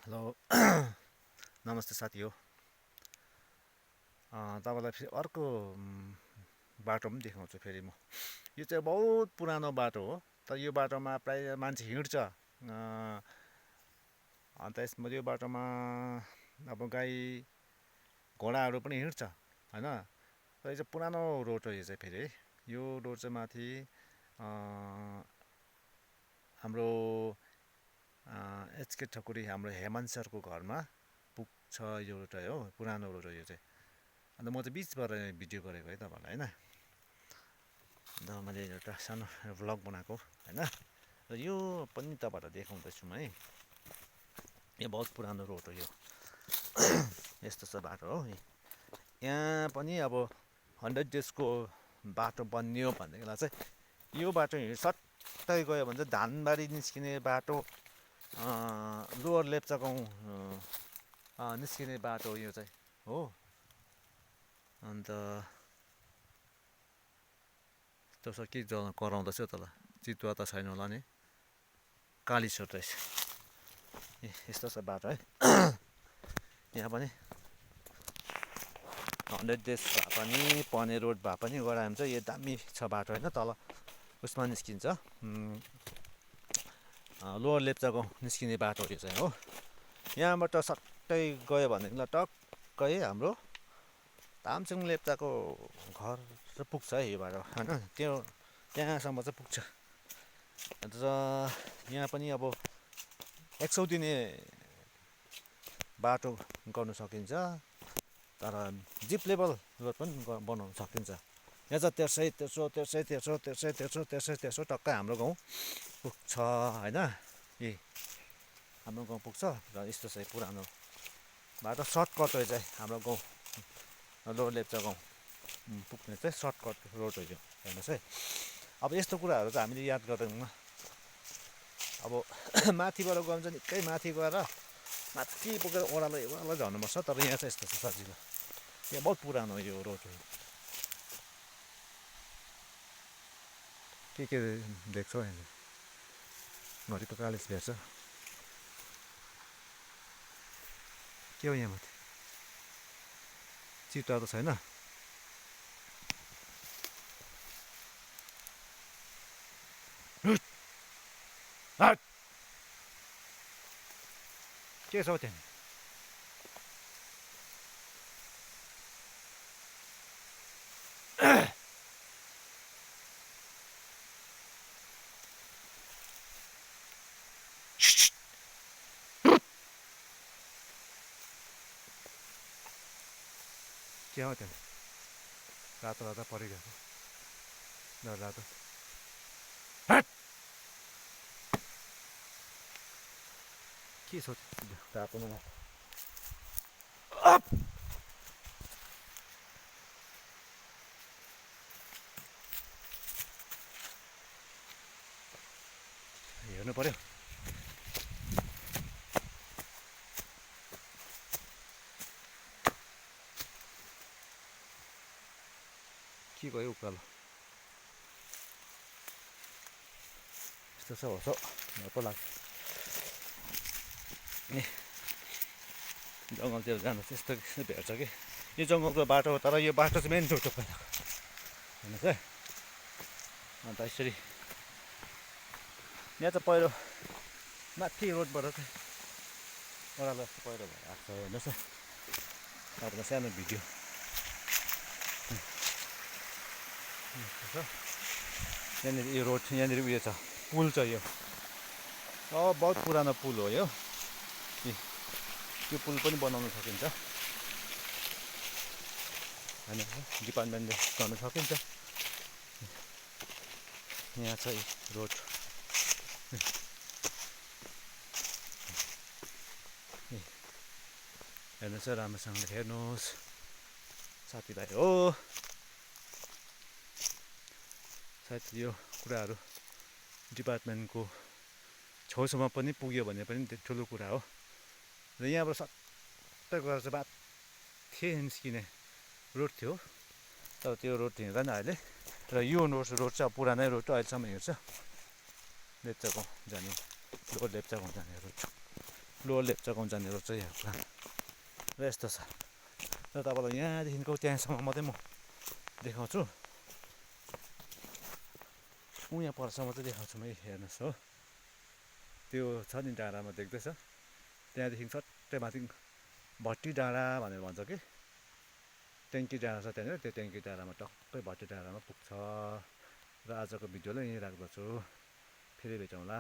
Hello नमस्ते साथी हो। तपाईँलाई फेरि अर्को बाटो पनि देखाउँछु फेरि म। यो चाहिँ बहुत पुरानो बाटो हो, तर यो बाटोमा प्राय मान्छे हिँड्छ। अन्त यो बाटोमा अब गाई घोडाहरू पनि हिँड्छ होइन। तर यो चाहिँ पुरानो रोड हो यो चाहिँ फेरि है। यो रोड चाहिँ माथि हाम्रो एचके ठकुरी हाम्रो हेमन्त सरको घरमा पुग्छ यो रोड हो। पुरानो रोड हो यो चाहिँ। अन्त म चाहिँ बिचबाट भिडियो गरेको है तपाईँहरूलाई होइन। अन्त मैले एउटा सानो भ्लग बनाएको होइन। र यो पनि तपाईँहरूलाई देखाउँदैछु म है। यो बहुत पुरानो रोड हो यो। यस्तो छ बाटो हो। यहाँ पनि अब 100 डेजको बाटो बनियो भनेदेखिलाई चाहिँ यो बाटो सट्टै गयो भने चाहिँ धानबारी निस्किने बाटो, लोवर लेप्चागाउँ निस्किने बाटो यो चाहिँ हो। अन्त त्यसो के कराउँदैछ तल, चितुवा त छैन होला नि, कालिसोट रहेछ। यस्तो छ बाटो है। यहाँ पनि 100 डेज भए पनि पने रोड भए पनि गरायो भने चाहिँ यो दामी छ बाटो होइन। तल उसमा निस्किन्छ, लोवर लेप्चागाउँ निस्किने बाटो यो चाहिँ हो। यहाँबाट सट्टै गयो भनेदेखिलाई टक्कै हाम्रो तामसुङ लेप्चाको घर चाहिँ पुग्छ है यो बाटो होइन। त्यहाँसम्म चाहिँ पुग्छ। अन्त यहाँ पनि अब 100 दिने बाटो गर्नु सकिन्छ, तर जिप लेभल रोड पनि बनाउनु सकिन्छ। यहाँ चाहिँ तेर्सै टक्कै हाम्रो गाउँ पुग्छ होइन। यही हाम्रो गाउँ पुग्छ। र यस्तो चाहिँ पुरानो बाटो सर्टकट हो चाहिँ हाम्रो गाउँ लोवर लेप्चागाउँ पुग्ने चाहिँ सर्टकट रोड हो यो हेर्नुहोस् है। अब यस्तो कुराहरू चाहिँ हामीले याद गर्दैनौँ। अब माथिबाट गयो भने चाहिँ निकै माथि गएर माथि पुगेर ओह्रालो झर्नुपर्छ। तर यहाँ चाहिँ यस्तो छ सजिलो। यहाँ बहुत पुरानो यो रोड हो। के देख्छौ यहाँ घरि त कालिस भेट्छ। के हो यहाँ माथि, चितुवा त छैन। के छ हौ त्यहाँ? के हो त्यहाँ? रातो रातो परिगएको डर रातो। के छ रातोमा? हेर्नु पर्यो। के गयो उकालो यस्तो छ होस् हौ, डर पो लाग्छ। ए जङ्गलतिर जानु चाहिँ यस्तो भेट्छ कि यो जङ्गलको बाटो हो। तर यो बाटो चाहिँ मेन रोड हो पहिलाको हेर्नुहोस् है। अन्त यसरी यहाँ चाहिँ पहिरो माथि रोडबाट चाहिँ ओह्रालो जस्तो पहिरो भएर आएको छ हेर्नुहोस् है। तपाईँलाई सानो भिडियो यहाँनिर यो रोड यहाँनिर उयो छ, पुल छ यो। बहुत पुरानो पुल हो यो। यो पुल पनि बनाउन सकिन्छ होइन, डिपार्टमेन्टले गर्न सकिन्छ। यहाँ छ रोड। हेर्नुहोस् है, राम्रोसँगले हेर्नुहोस् साथीभाइ हो। सायद यो कुराहरू डिपार्टमेन्टको छेउछाउमा पनि पुग्यो भने पनि ठुलो कुरा हो। र यहाँबाट सट्टै गएर चाहिँ माथि निस्किने रोड थियो, तर त्यो रोड हिँड्दैन अहिले। र यो रोड चाहिँ पुरानै रोड अहिलेसम्म हिँड्छ। लेप्चागाउँ जाने, लोवर लेप्चागाउँ जाने रोड छ। लोवर लेप्चागाउँ जाने रोड चाहिँ यहाँ प्लान र यस्तो छ र तपाईँलाई यहाँदेखिको त्यहाँसम्म मात्रै म देखाउँछु यहाँ परसम्म चाहिँ देखाउँछु म हेर्नुहोस् हो त्यो छ नि डाँडामा देख्दैछ त्यहाँदेखि सट्टै माथि भट्टी डाँडा भनेर भन्छ कि ट्याङ्की डाँडा छ त्यहाँनिर त्यो ट्याङ्की डाँडामा टक्कै भट्टी डाँडामा पुग्छ र आजको भिडियोलाई यहीँ राख्दछु फेरि भेटौँला